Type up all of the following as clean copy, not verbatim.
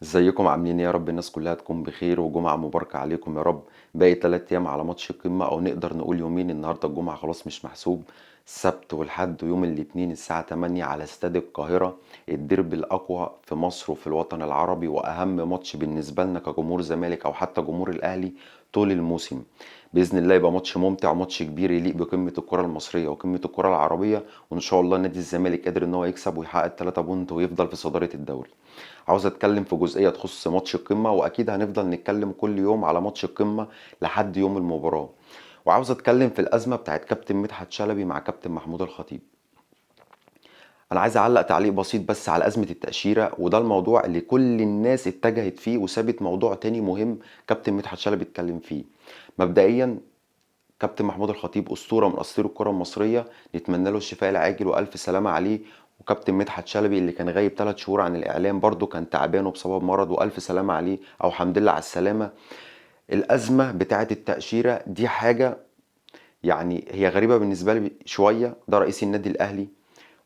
ازيكم عاملين ايه؟ يا رب الناس كلها تكون بخير وجمعة مباركة عليكم يا رب. باقي 3 ايام على ماتش القمة، او نقدر نقول يومين. النهارده الجمعة خلاص مش محسوب. السبت والحد ويوم الاثنين الساعة 8 على استاد القاهرة. الديربي الأقوى في مصر وفي الوطن العربي، وأهم ماتش بالنسبة لنا كجمهور زمالك أو حتى جمهور الأهلي طول الموسم. بإذن الله يبقى ماتش ممتع وماتش كبير يليق بقمة الكرة المصرية وقمة الكرة العربية. وإن شاء الله نادي الزمالك قادر إن هو يكسب ويحقق 3 بونت ويفضل في صدارة الدوري. عاوز اتكلم في جزئية تخص ماتش القمة، واكيد هنفضل نتكلم كل يوم على ماتش القمة لحد يوم المباراة. وعاوز اتكلم في الازمة بتاعت كابتن مدحت شلبي مع كابتن محمود الخطيب. انا عايز اعلق تعليق بسيط بس على ازمة التأشيرة، وده الموضوع اللي كل الناس اتجهت فيه وسابت موضوع تاني مهم كابتن مدحت شلبي اتكلم فيه. مبدئيا، كابتن محمود الخطيب اسطوره من اساطير الكره المصريه، نتمنى له الشفاء العاجل والف سلامه عليه. وكابتن مدحت شلبي اللي كان غايب 3 شهور عن الاعلام برضه كان تعبان وبسبب مرض، والف سلامه عليه او حمد لله على السلامه. الازمه بتاعه التاشيره دي حاجه يعني هي غريبه بالنسبه لي شويه. ده رئيس النادي الاهلي،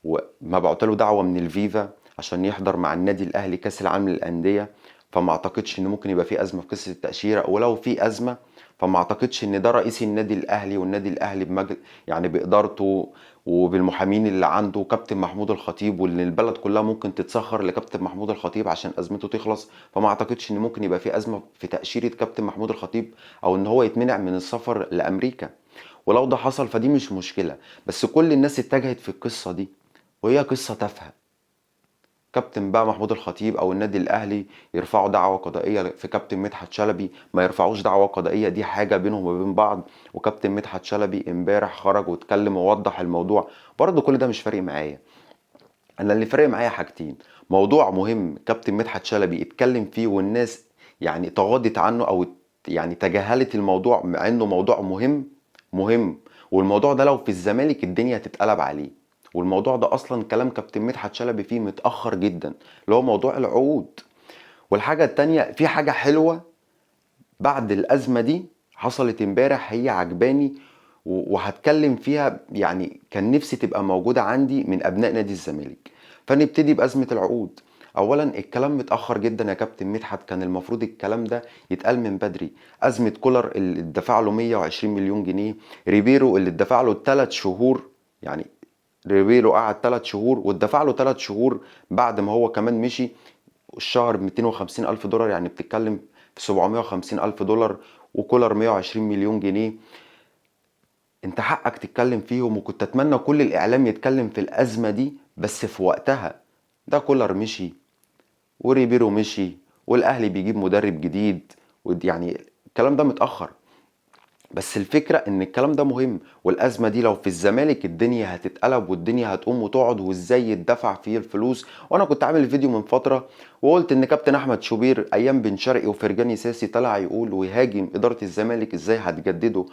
ومبعوت له دعوه من الفيفا عشان يحضر مع النادي الاهلي كاس العالم للانديه. فما اعتقدش ان ممكن يبقى في ازمه في قصه التاشيره، ولو في ازمه فما اعتقدش ان ده رئيس النادي الاهلي، والنادي الاهلي يعني بادارته وبالمحامين اللي عنده كابتن محمود الخطيب، وان البلد كلها ممكن تتسخر لكابتن محمود الخطيب عشان ازمته تخلص. فما اعتقدش ان ممكن يبقى في ازمه في تاشيره كابتن محمود الخطيب، او ان هو يتمنع من السفر لامريكا. ولو ده حصل فدي مش مشكله، بس كل الناس اتجهت في القصه دي وهي قصة تافهة. كابتن بقى محمود الخطيب او النادي الاهلي يرفعوا دعوة قضائية في كابتن مدحت شلبي، ما يرفعوش دعوة قضائية، دي حاجة بينهم وبين بعض. وكابتن مدحت شلبي امبارح خرج واتكلم ووضح الموضوع. برضه كل ده مش فارق معايا. انا اللي فارق معايا حاجتين: موضوع مهم كابتن مدحت شلبي اتكلم فيه والناس يعني تغاضت عنه، او يعني تجاهلت الموضوع مع انه موضوع مهم. والموضوع ده لو في الزمالك الدنيا هتتقلب عليه. والموضوع ده اصلا كلام كابتن مدحت شلبي فيه متأخر جدا، اللي هو موضوع العقود. والحاجة التانية، في حاجة حلوة بعد الأزمة دي حصلت امبارح هي عجباني، وهتكلم فيها. يعني كان نفسي تبقى موجودة عندي من أبناء نادي الزمالك. فنبتدي بأزمة العقود. أولا، الكلام متأخر جدا يا كابتن مدحت، كان المفروض الكلام ده يتقال من بدري. أزمة كولر اللي اتدفع له 120 مليون جنيه، ريبيرو اللي اتدفع له 3 شهور. يعني ريبيرو قعد 3 شهور واتدفع له 3 شهور بعد ما هو كمان مشي. الشهر ب 250 ألف دولار، يعني بتتكلم في 750 ألف دولار. وكولر 120 مليون جنيه. انت حقك تتكلم فيهم، وكنت اتمنى كل الاعلام يتكلم في الازمة دي بس في وقتها. ده كولر مشي وريبيرو مشي والاهلي بيجيب مدرب جديد، ودي يعني الكلام ده متأخر. بس الفكرة ان الكلام ده مهم، والازمة دي لو في الزمالك الدنيا هتتقلب والدنيا هتقوم وتقعد، وازاي يدفع فيه الفلوس. وانا كنت عامل فيديو من فترة وقلت ان كابتن احمد شوبير ايام بن شرقي وفرجاني ساسي طلع يقول ويهاجم ادارة الزمالك ازاي هتجددوا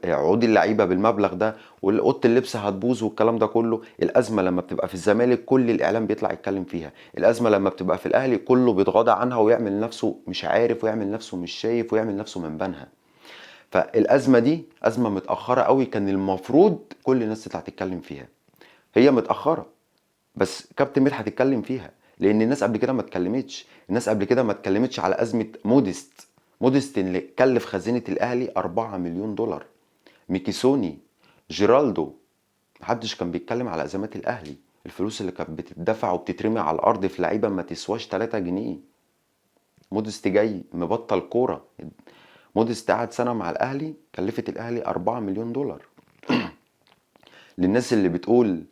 عقود اللعيبة بالمبلغ ده، واوضه اللبس هتبوظ والكلام ده كله. الازمة لما بتبقى في الزمالك كل الاعلام بيطلع يتكلم فيها، الازمة لما بتبقى في الاهلي كله بيتغاضى عنها ويعمل نفسه مش عارف ويعمل نفسه مش شايف ويعمل نفسه من بنها. فالازمه دي ازمه متاخره قوي، كان المفروض كل الناس تطلع تتكلم فيها. هي متاخره بس كابتن مدحت هتتكلم فيها، لان الناس قبل كده ما اتكلمتش. الناس قبل كده ما اتكلمتش على ازمه موديست اللي كلف خزينه الاهلي 4 مليون دولار. ميكيسوني، جيرالدو، محدش كان بيتكلم على ازمات الاهلي. الفلوس اللي كانت بتدفع وبتترمي على الارض في لعيبه ما تسواش 3 جنيه. موديست جاي مبطل كوره. موديست قعد سنة مع الأهلي كلفت الأهلي 4 مليون دولار. للناس اللي بتقول،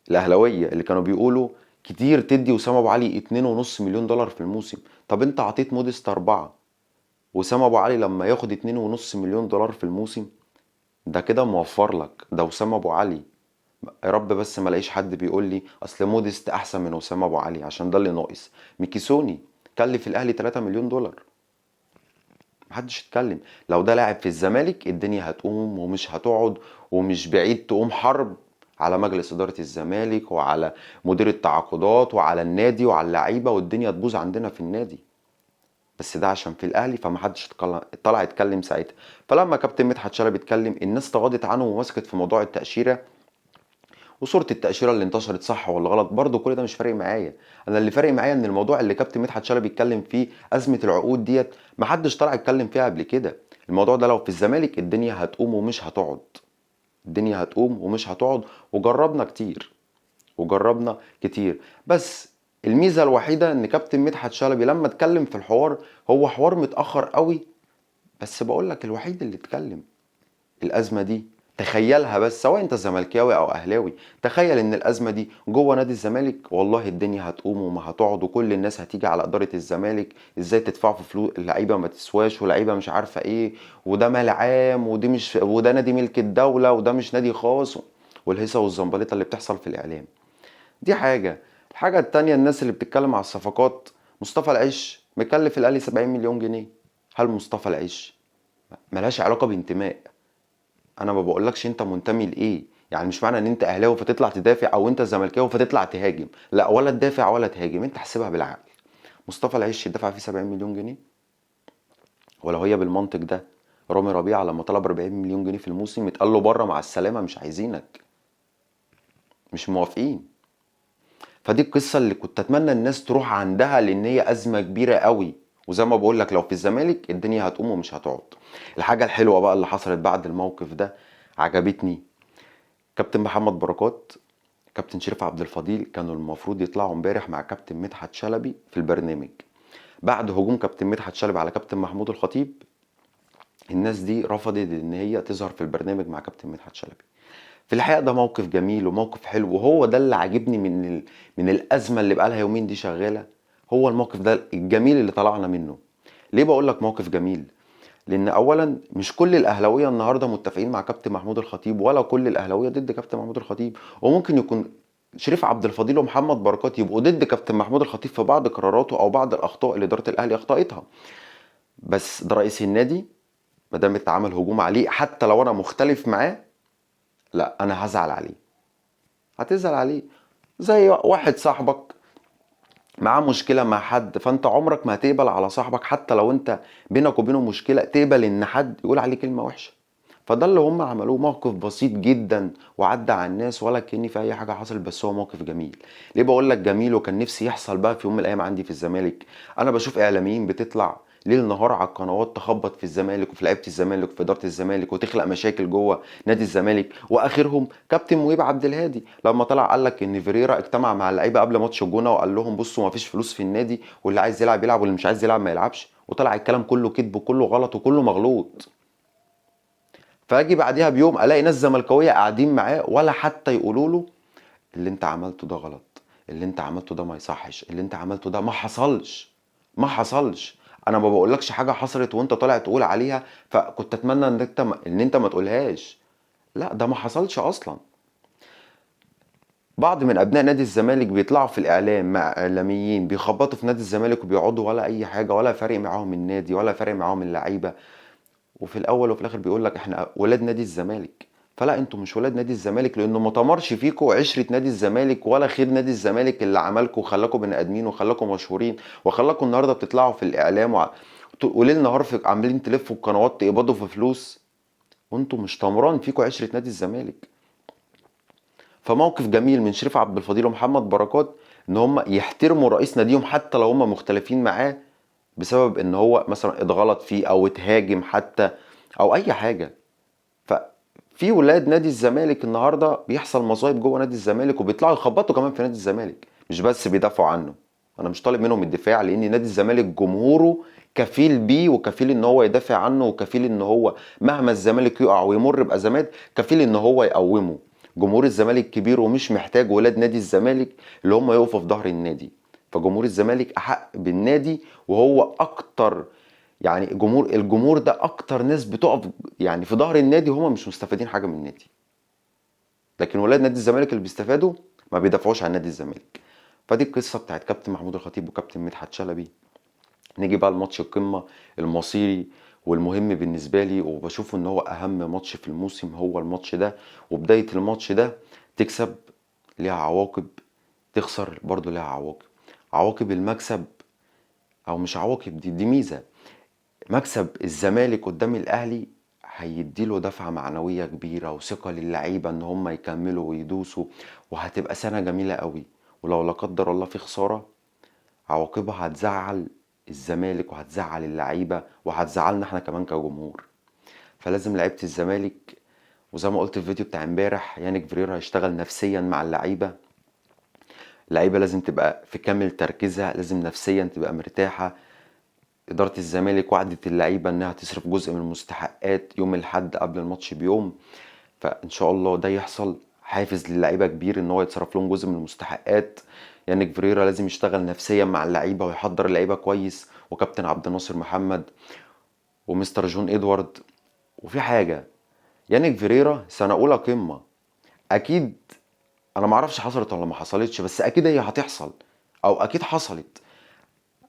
الأهلاوية اللي كانوا بيقولوا كتير تدي وسام أبو علي 2.5 مليون دولار في الموسم. طب أنت عطيت موديست 4، وسام أبو علي لما ياخد 2.5 مليون دولار في الموسم ده كده موفر لك. ده وسام أبو علي. يا رب بس ما لاقيش حد بيقول لي أصل موديست أحسن من وسام أبو علي، عشان ده اللي ناقص. ميكيسوني كلف الأهلي 3 مليون دولار. محدش اتكلم. لو ده لاعب في الزمالك الدنيا هتقوم ومش هتقعد، ومش بعيد تقوم حرب على مجلس إدارة الزمالك وعلى مدير التعاقدات وعلى النادي وعلى اللعيبة، والدنيا تبوظ عندنا في النادي. بس ده عشان في الأهلي فمحدش طلع يتكلم ساعتها. فلما كابتن مدحت شلبي اتكلم الناس تغاضت عنه ومسكت في موضوع التأشيرة. وصورة التأشيرة اللي انتشرت صح ولا غلط برضه كل ده مش فارق معايا. انا اللي فارق معايا ان الموضوع اللي كابتن مدحت شلبي اتكلم فيه، ازمة العقود ديت، محدش طلع اتكلم فيها قبل كده. الموضوع ده لو في الزمالك الدنيا هتقوم ومش هتقعد، الدنيا هتقوم ومش هتقعد. وجربنا كتير، وجربنا كتير. بس الميزة الوحيدة ان كابتن مدحت شلبي لما اتكلم في الحوار، هو حوار متأخر قوي، بس بقول لك الوحيد اللي اتكلم. الازمه دي تخيلها بس، سواء انت زملكاوي او اهلاوي، تخيل ان الازمه دي جوه نادي الزمالك، والله الدنيا هتقوم وما هتقعد، وكل الناس هتيجي على اداره الزمالك ازاي تدفعوا في فلوس اللعيبه ما تسواش، ولعيبه مش عارفه ايه، وده مال عام، ودي مش، وده نادي ملك الدوله، وده مش نادي خاص، والهيصه والزنبلطه اللي بتحصل في الاعلام. دي حاجه. الحاجه التانيه، الناس اللي بتتكلم على الصفقات، مصطفى العيش مكلف الاهلي 70 مليون جنيه. هل مصطفى العيش ملهاش علاقه بانتماء؟ انا ما بقولكش انت منتمي لايه، يعني مش معنى ان انت اهلاوي فتطلع تدافع او انت زملكاوي فتطلع تهاجم، لا، ولا تدافع ولا تهاجم، انت حسبها بالعقل. مصطفى العيش دفع فيه 70 مليون جنيه؟ ولو هي بالمنطق ده، رامي ربيعه لما طلب 40 مليون جنيه في الموسم اتقال له بره مع السلامه، مش عايزينك، مش موافقين. فدي القصه اللي كنت اتمنى الناس تروح عندها، لان هي ازمه كبيره قوي. وزي ما بقول لك لو في الزمالك الدنيا هتقوم ومش هتقعد. الحاجه الحلوه بقى اللي حصلت بعد الموقف ده عجبتني، كابتن محمد بركات، كابتن شريف عبد الفضيل كانوا المفروض يطلعوا امبارح مع كابتن مدحت شلبي في البرنامج. بعد هجوم كابتن مدحت شلبي على كابتن محمود الخطيب، الناس دي رفضت ان هي تظهر في البرنامج مع كابتن مدحت شلبي. في الحقيقه ده موقف جميل وموقف حلو، وهو ده اللي عاجبني من الازمه اللي بقالها يومين دي شغاله. هو الموقف ده الجميل اللي طلعنا منه. ليه بقول لك موقف جميل؟ لان اولا مش كل الاهلاويه النهارده متفقين مع كابتن محمود الخطيب، ولا كل الاهلاويه ضد كابتن محمود الخطيب. وممكن يكون شريف عبد الفضيل ومحمد بركات يبقوا ضد كابتن محمود الخطيب في بعض قراراته او بعض الاخطاء اللي اداره الاهلي اخطاتها. بس ده رئيس النادي، ما دام اتعمل هجوم عليه حتى لو انا مختلف معاه، لا انا هزعل عليه. هتزعل عليه زي واحد صاحبك معاه مشكله مع حد، فانت عمرك ما هتقبل على صاحبك حتى لو انت بينك وبينه مشكله تقبل ان حد يقول عليه كلمه وحشه. فده اللي هم عملوه، موقف بسيط جدا وعدى على الناس ولا كأني في اي حاجه حصلت، بس هو موقف جميل. ليه بقول لك جميل؟ وكان نفسي يحصل بقى في يوم من الايام عندي في الزمالك. انا بشوف اعلاميين بتطلع ليل نهار على القنوات تخبط في الزمالك وفي لعيبه الزمالك وفي اداره الزمالك وتخلق مشاكل جوه نادي الزمالك، واخرهم كابتن مهيب عبد الهادي لما طلع قال لك ان فيريرا اجتمع مع اللعيبه قبل ماتش الجونه وقال لهم بصوا ما فيش فلوس في النادي، واللي عايز يلعب يلعب واللي مش عايز يلعب ما يلعبش، وطلع الكلام كله كذب وكله غلط وكله مغلوط. فاجي بعديها بيوم الاقي ناس زملكاويه قاعدين معاه ولا حتى يقولوا له اللي انت عملته ده غلط، اللي انت عملته ده ما يصحش، اللي انت عملته ده ما حصلش، ما حصلش. انا ما بقولكش حاجه حصلت وانت طالع تقول عليها فكنت اتمنى ان انت ما تقولهاش. لا، ده ما حصلش اصلا. بعض من ابناء نادي الزمالك بيطلعوا في الاعلام مع اعلاميين بيخبطوا في نادي الزمالك وبيقعدوا ولا اي حاجه، ولا فارق معاهم النادي ولا فارق معاهم اللعيبه، وفي الاول وفي الاخر بيقول لك احنا ولاد نادي الزمالك. فلا، انتوا مش ولاد نادي الزمالك، لانه ما تمرش فيكم عشره نادي الزمالك ولا خير نادي الزمالك اللي عملكم وخلاكم بني ادمين وخلاكم مشهورين وخلاكم النهارده بتطلعوا في الاعلام وليل نهار عاملين تلفوا القنوات تقبضوا في فلوس، وانتوا مش تمران فيكم عشره نادي الزمالك. فموقف جميل من شريف عبد الفضيل ومحمد بركات ان هم يحترموا رئيس ناديهم حتى لو هم مختلفين معاه، بسبب ان هو مثلا اتغلط فيه او اتهاجم حتى او اي حاجه. ففي ولاد نادي الزمالك النهارده بيحصل مصايب جوه نادي الزمالك وبيطلعوا يخبطوا كمان في نادي الزمالك، مش بس بيدافعوا عنه. انا مش طالب منهم الدفاع، لان نادي الزمالك جمهوره كفيل بيه وكفيل ان هو يدافع عنه، وكفيل ان هو مهما الزمالك يقع ويمر بازمات كفيل ان هو يقومه. جمهور الزمالك كبير ومش محتاج ولاد نادي الزمالك اللي هم يقفوا في ظهر النادي. فجمهور الزمالك احق بالنادي، وهو اكتر، يعني الجمهور ده اكتر ناس بتقف يعني في ظهر النادي، هم مش مستفادين حاجه من النادي. لكن ولاد نادي الزمالك اللي بيستفادوا ما بيدافعوش عن نادي الزمالك. فدي القصه بتاعت كابتن محمود الخطيب وكابتن مدحت شلبي. نيجي بقى لماتش القمه المصيري والمهم بالنسبه لي، وبشوف ان هو اهم ماتش في الموسم هو الماتش ده. وبدايه الماتش ده تكسب ليها عواقب، تخسر برضو ليها عواقب. عواقب المكسب، او مش عواقب، دي ميزه. مكسب الزمالك قدام الاهلي هيديله دفعة معنوية كبيرة وثقة للعيبة ان هم يكملوا ويدوسوا، وهتبقى سنة جميلة قوي. ولو لا قدر الله في خسارة، عواقبها هتزعل الزمالك وهتزعل اللعيبة وهتزعلنا احنا كمان كجمهور. فلازم لعيبة الزمالك، وزي ما قلت في الفيديو بتاع امبارح، يانيك فيريرا هيشتغل نفسيا مع اللعيبة. اللعيبة لازم تبقى في كامل تركيزها، لازم نفسيا تبقى مرتاحة. إدارة الزمالك وعدت اللعيبة إنها تصرف جزء من المستحقات يوم الأحد قبل الماتش بيوم، فإن شاء الله ده يحصل. حافز للعيبة كبير إن هو يتصرف لهم جزء من المستحقات. يانيك فيريرا لازم يشتغل نفسيا مع اللعيبة ويحضر اللعيبة كويس، وكابتن عبد الناصر محمد ومستر جون إدوارد. وفي حاجة، يانيك فيريرا سنة أولى قمة، أكيد. أنا معرفش حصلت ولا ما حصلتش، بس أكيد هي هتحصل أو أكيد حصلت.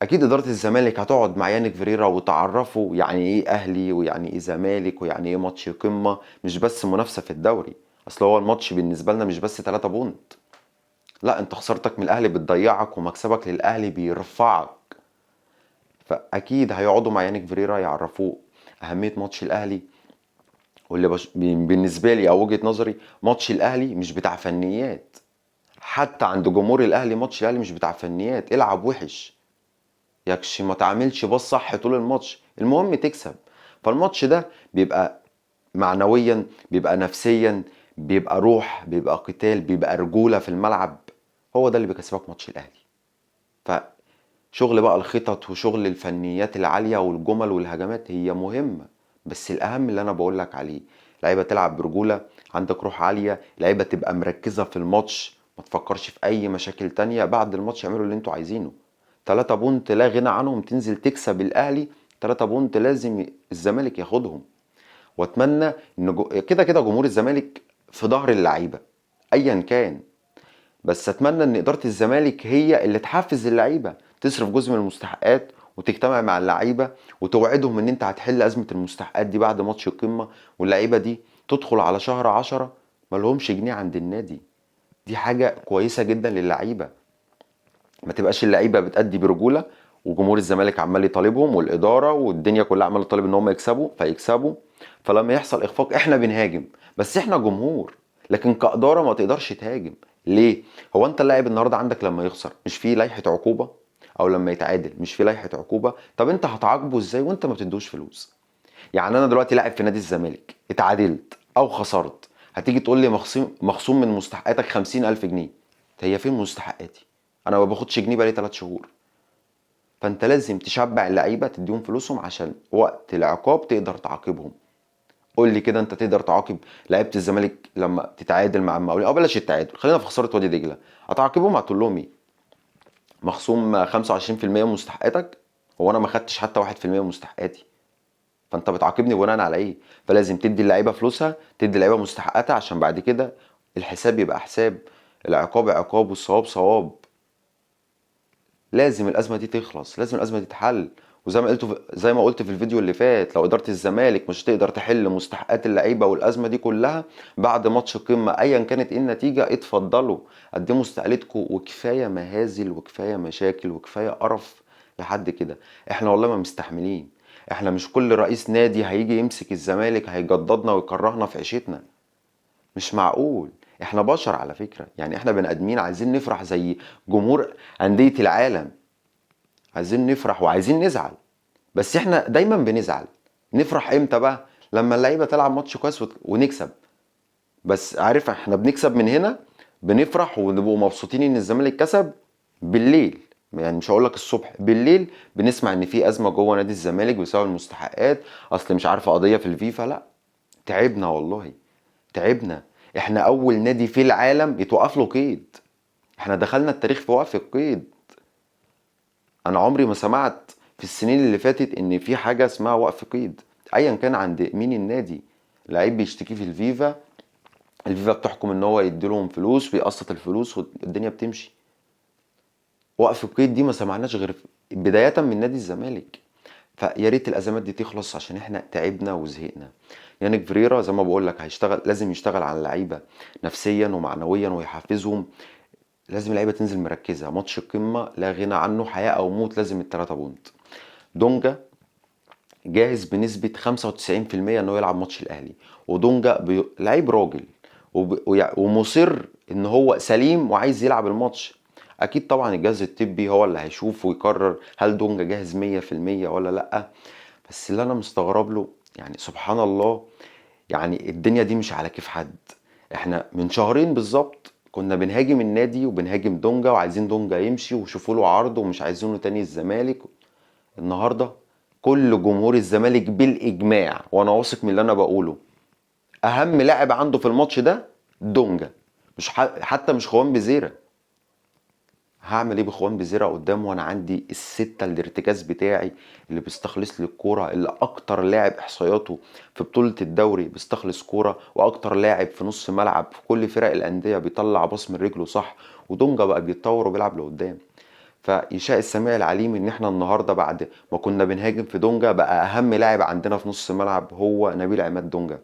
اكيد اداره الزمالك هتقعد مع يانيك فيريرا وتعرفه يعني ايه اهلي ويعني ايه زمالك ويعني ايه ماتش قمه، مش بس منافسه في الدوري. اصل هو الماتش بالنسبه لنا مش بس 3 بونت، لا، انت خسارتك من الاهلي بتضيعك ومكسبك للاهلي بيرفعك. فاكيد هيقعدوا مع يانيك فيريرا يعرفوه اهميه ماتش الاهلي. واللي بالنسبه لي او وجهه نظري، ماتش الاهلي مش بتاع فنيات. حتى عند جمهور الاهلي ماتش الاهلي مش بتاع فنيات. العب وحش يكش، ما تعملش باص صح طول الماتش، المهم تكسب. فالماتش ده بيبقى معنويا، بيبقى نفسيا، بيبقى روح، بيبقى قتال، بيبقى رجولة في الملعب. هو ده اللي بيكسبك ماتش الاهلي. فشغل بقى الخطط وشغل الفنيات العالية والجمل والهجمات هي مهمة، بس الاهم اللي انا بقولك عليه، لعيبة تلعب برجولة، عندك روح عالية، لعيبة تبقى مركزة في الماتش، ما تفكرش في اي مشاكل تانية. بعد الماتش اعملوا اللي انتوا عايزينه. 3 بونت لا غنى عنهم، تنزل تكسب الاهلي. 3 بونت لازم الزمالك ياخدهم. واتمنى ان كده كده جمهور الزمالك في ظهر اللعيبه ايا كان، بس اتمنى ان اداره الزمالك هي اللي تحفز اللعيبه، تصرف جزء من المستحقات وتجتمع مع اللعيبه وتوعدهم ان انت هتحل ازمه المستحقات دي بعد ماتش القمه، واللعيبه دي تدخل على شهر 10 ملهمش جنيه عند النادي. دي حاجه كويسه جدا للعيبه. ما تبقاش اللعيبه بتأدي برجوله وجمهور الزمالك عمال يطالبهم والاداره والدنيا كلها عماله تطالب ان هم يكسبوا فيكسبوا. فلما يحصل اخفاق احنا بنهاجم، بس احنا جمهور. لكن كاداره ما تقدرش تهاجم. ليه؟ هو انت اللاعب النهارده عندك لما يخسر مش في لائحه عقوبه؟ او لما يتعادل مش في لائحه عقوبه؟ طب انت هتعاقبه ازاي وانت ما بتدوش فلوس؟ يعني انا دلوقتي لاعب في نادي الزمالك، اتعادلت او خسرت، هتيجي تقول لي مخصوم من مستحقاتك 50,000 جنيه. هي فين مستحقاتي؟ انا ما باخدش جنيه بقالي 3 شهور. فانت لازم تشبع اللعيبه، تديهم فلوسهم عشان وقت العقاب تقدر تعاقبهم. قول لي كده، انت تقدر تعاقب لعيبه الزمالك لما تتعادل مع المقاولين او بلاش التعادل، خلينا في خساره وادي دجله، هتعاقبهم هتقول لهم ايه؟ مخصوم 25% من مستحقاتك؟ هو انا ما خدتش حتى 1% من مستحقاتي، فانت بتعاقبني بناء على ايه؟ فلازم تدي اللعيبه فلوسها، تدي اللعيبه مستحقاتها، عشان بعد كده الحساب يبقى حساب، العقاب عقاب والصواب صواب. لازم الازمه دي تخلص، لازم الازمه دي تتحل. زي ما قلت في الفيديو اللي فات، لو اداره الزمالك مش تقدر تحل مستحقات اللعيبه والازمه دي كلها بعد ماتش القمه ايا كانت ايه النتيجه، اتفضلوا قدموا استقالتكم، وكفايه مهازل وكفايه مشاكل وكفايه قرف لحد كده. احنا والله ما مستحملين. احنا مش كل رئيس نادي هيجي يمسك الزمالك هيجددنا ويكرهنا في عيشتنا. مش معقول. احنا بشر على فكره، يعني احنا بني ادمين عايزين نفرح زي جمهور انديه العالم. عايزين نفرح وعايزين نزعل، بس احنا دايما بنزعل. نفرح امتى بقى؟ لما اللعيبه تلعب ماتش كويس ونكسب. بس عارف احنا بنكسب من هنا، بنفرح ونبقوا مبسوطين ان الزمالك كسب بالليل. يعني مش هقول لك الصبح، بالليل بنسمع ان في ازمه جوه نادي الزمالك بسبب المستحقات، اصل مش عارفه قضيه في الفيفا. لا، تعبنا والله، تعبنا. احنا اول نادي في العالم يتوقف له قيد. احنا دخلنا التاريخ في وقف القيد. انا عمري ما سمعت في السنين اللي فاتت ان في حاجه اسمها وقف قيد ايا كان عند مين النادي. لعيب بيشتكي في الفيفا، الفيفا بتحكم ان هو يديلهم فلوس، بيقسط الفلوس والدنيا بتمشي. وقف القيد دي ما سمعناش غير بدايه من نادي الزمالك. فيا ريت الازمات دي تخلص عشان احنا تعبنا وزهقنا. يانيك فريرا زي ما بقول لك هيشتغل، لازم يشتغل على اللعيبه نفسيا ومعنويا ويحفزهم. لازم اللعيبه تنزل مركزه، ماتش القمه لا غنى عنه، حياه او موت، لازم ال3 بونت. دونجا جاهز بنسبة 95% إن هو يلعب ماتش الأهلي. ودونجا لعيب راجل ومصر إن هو سليم وعايز يلعب الماتش. أكيد طبعا الجهاز الطبي هو اللي هيشوف ويقرر هل دونجا جاهز 100% ولا لأ. بس اللي أنا مستغرب له يعني سبحان الله، يعني الدنيا دي مش على كيف حد. احنا من شهرين بالظبط كنا بنهاجم النادي وبنهاجم دونجا وعايزين دونجا يمشي وشوفوا له عرض ومش عايزينه تاني الزمالك. النهارده كل جمهور الزمالك بالاجماع، وانا واثق من اللي انا بقوله، اهم لاعب عنده في الماتش ده دونجا. مش حتى مش خوان بزيرة. هعمل ايه بخوان بزيرة قدامه وانا عندي الستة الارتكاز بتاعي اللي بيستخلص لي الكوره، اللي اكتر لاعب احصائياته في بطولة الدوري بيستخلص كوره، واكتر لاعب في نص ملعب في كل فرق الانديه بيطلع باص من رجله صح. ودونجا بقى بيتطور وبيلعب لقدام. فيشاء السميع العليم ان احنا النهارده بعد ما كنا بنهاجم في دونجا بقى اهم لاعب عندنا في نص الملعب هو نبيل عماد دونجا.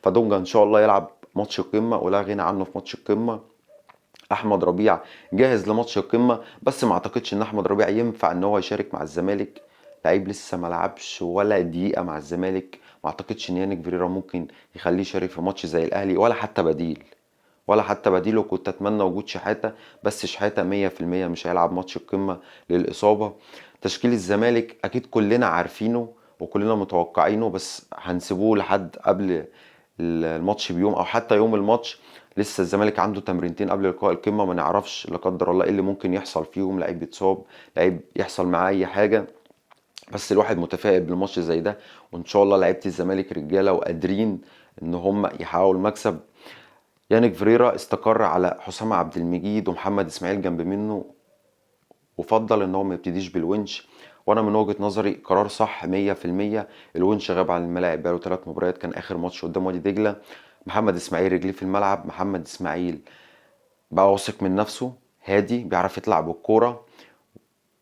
فدونجا ان شاء الله يلعب ماتش القمه ولا غنى عنه في ماتش القمه. احمد ربيع جاهز لماتش القمه، بس ما اعتقدش ان احمد ربيع ينفع ان هو يشارك مع الزمالك. لعيب لسه ما لعبش ولا دقيقه مع الزمالك. ما اعتقدش ان يانيك فيريرا ممكن يخليه يشارك في ماتش زي الاهلي ولا حتى بديل. ولا حتى بديله. كنت اتمنى وجود شحاته، بس شحاته 100% مش هيلعب ماتش القمه للاصابه. تشكيل الزمالك اكيد كلنا عارفينه وكلنا متوقعينه، بس هنسيبوه لحد قبل الماتش بيوم او حتى يوم الماتش. لسه الزمالك عنده تمرينتين قبل لقاء القمه، ما نعرفش لا قدر الله ايه اللي ممكن يحصل فيهم، لعيب يتصاب، لعيب يحصل معاه اي حاجه. بس الواحد متفائل بالماتش زي ده، وان شاء الله لعيبه الزمالك رجاله وقادرين ان هم يحققوا المكسب. يانيك فريرا استقر على حسام عبد المجيد ومحمد اسماعيل جنب منه، وفضل ان هو ما يبتديش بالونش. وانا من وجهة نظري قرار صح 100%. الونش غاب عن الملاعب بقاله 3 مباريات، كان اخر ماتش قدام وادي دجله. محمد اسماعيل رجليه في الملعب. محمد اسماعيل بقى واثق من نفسه، هادي، بيعرف يطلع بالكوره،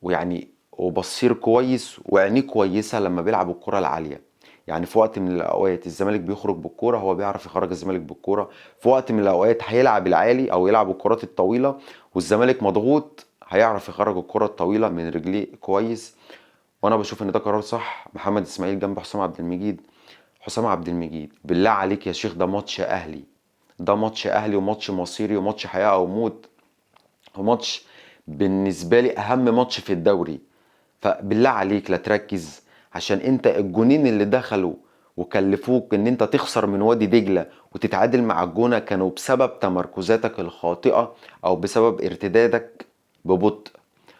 ويعني وبصير كويس وعينيه كويسه لما بيلعب الكره العاليه. يعني في وقت من الاوقات الزمالك بيخرج بالكوره، هو بيعرف يخرج الزمالك بالكوره. في وقت من الاوقات هيلعب العالي او يلعب الكرات الطويله والزمالك مضغوط، هيعرف يخرج الكره الطويله من رجليه كويس. وانا بشوف ان ده قرار صح. محمد اسماعيل جنب حسام عبد المجيد. حسام عبد المجيد بالله عليك يا شيخ، ده ماتش اهلي. ده ماتش اهلي وماتش مصيري وماتش حياه او موت. وماتش بالنسبه لي اهم ماتش في الدوري. فبالله عليك لا تركز، عشان انت الجونين اللي دخلوا وكلفوك ان انت تخسر من وادي دجلة وتتعادل مع الجونة كانوا بسبب تمركزاتك الخاطئة او بسبب ارتدادك ببطء.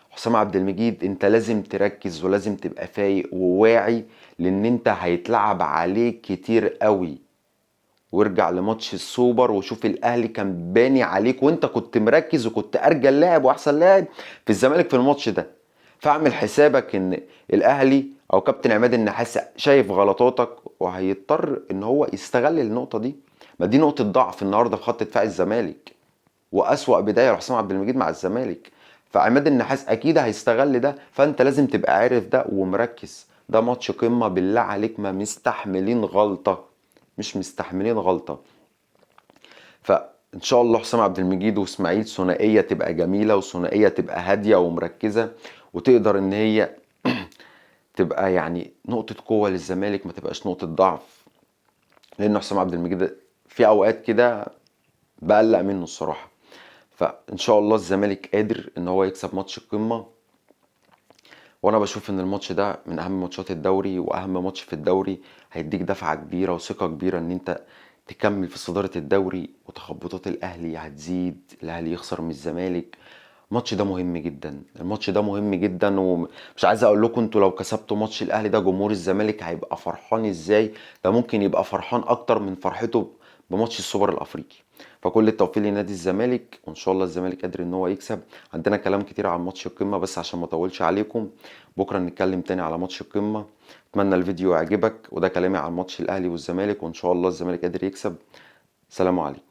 حسام عبد المجيد انت لازم تركز ولازم تبقى فايق وواعي، لان انت هيتلعب عليك كتير قوي. وارجع لماتش السوبر وشوف الاهلي كان باني عليك وانت كنت مركز وكنت ارجل لاعب واحسن لاعب في الزمالك في الماتش ده. فاعمل حسابك ان الاهلي او كابتن عماد النحاس شايف غلطاتك وهيضطر ان هو يستغل النقطه دي. ما دي نقطه ضعف النهارده في خط دفاع الزمالك، واسوأ بدايه لحسام عبد المجيد مع الزمالك. فعماد النحاس اكيد هيستغل ده، فانت لازم تبقى عارف ده ومركز. ده ماتش قمه، بالله عليك ما مستحملين غلطه. مش مستحملين غلطه. فان شاء الله حسام عبد المجيد واسماعيل ثنائيه تبقى جميله، وثنائيه تبقى هاديه ومركزه، وتقدر ان هي تبقى يعني نقطه قوه للزمالك، ما تبقاش نقطه ضعف. لان حسام عبد المجيد في اوقات كده بقلق منه الصراحه. فان شاء الله الزمالك قادر ان هو يكسب ماتش القمه. وانا بشوف ان الماتش ده من اهم ماتشات الدوري واهم ماتش في الدوري. هيديك دفعة كبيرة وثقة كبيرة ان انت تكمل في صدارة الدوري، وتخبطات الاهلي هتزيد، الاهلي يخسر من الزمالك. الماتش ده مهم جدا. الماتش ده مهم جدا، ومش عايز اقول لكم انتوا لو كسبتوا ماتش الاهلي ده جمهور الزمالك هيبقى فرحان ازاي. ده ممكن يبقى فرحان اكتر من فرحته بماتش السوبر الافريقي. فكل التوفيق لنادي الزمالك، وان شاء الله الزمالك قادر ان هو يكسب. عندنا كلام كتير عن ماتش القمه، بس عشان ما اطولش عليكم بكره نتكلم تاني على ماتش القمه. اتمنى الفيديو يعجبك، وده كلامي عن ماتش الاهلي والزمالك، وان شاء الله الزمالك قادر يكسب. سلام عليكم.